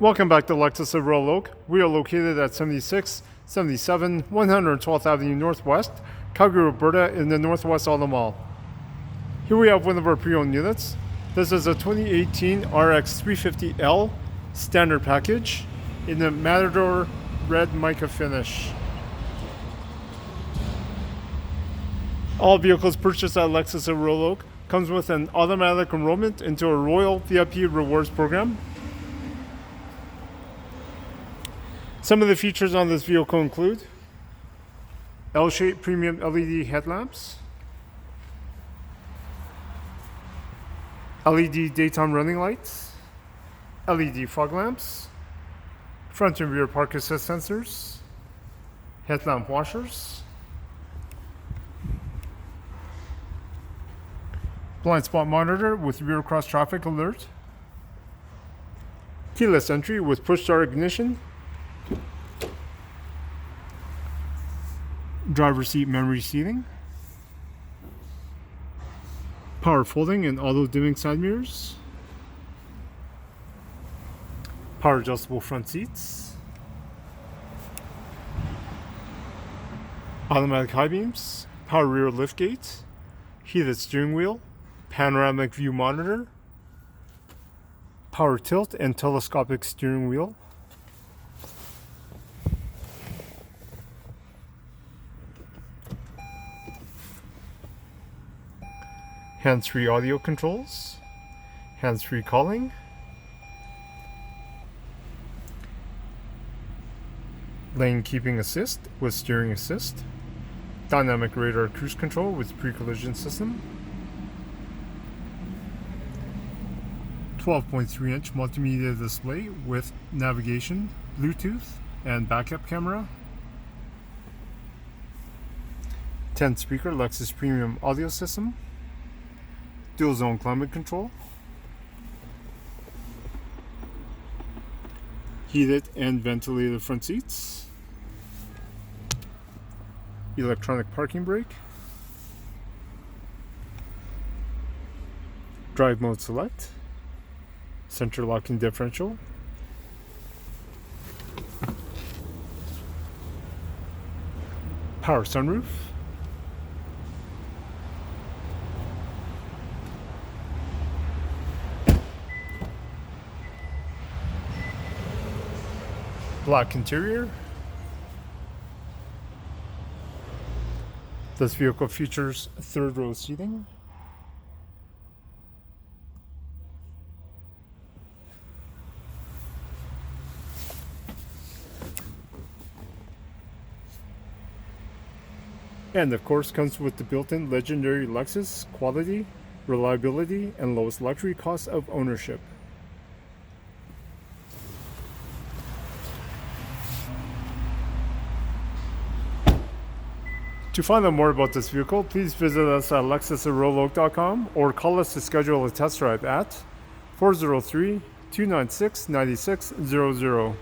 Welcome back to Lexus of Royal Oak. We are located at 7677 112th Avenue Northwest, Calgary, Alberta, in the Northwest Auto Mall. Here we have one of our pre-owned units. This is a 2018 RX350L standard package in the Matador red mica finish. All vehicles purchased at Lexus of Royal Oak comes with an automatic enrollment into a Royal VIP Rewards program. Some of the features on this vehicle include L-shaped premium LED headlamps, LED daytime running lights, LED fog lamps, front and rear park assist sensors, headlamp washers, blind spot monitor with rear cross traffic alert, keyless entry with push start ignition, driver seat memory seating, power folding and auto dimming side mirrors, power adjustable front seats, automatic high beams, power rear liftgate, heated steering wheel, panoramic view monitor, power tilt and telescopic steering wheel, hands-free audio controls, hands-free calling, lane keeping assist with steering assist, dynamic radar cruise control with pre-collision system, 12.3-inch multimedia display with navigation, Bluetooth, and backup camera, 10-speaker Lexus premium audio system, dual zone climate control, heated and ventilated front seats, electronic parking brake, drive mode select, center locking differential, power sunroof, black interior. This vehicle features third row seating, and of course comes with the built-in legendary Lexus quality, reliability, and lowest luxury cost of ownership. To find out more about this vehicle, please visit us at lexusofroyaloak.com or call us to schedule a test drive at 403-296-9600.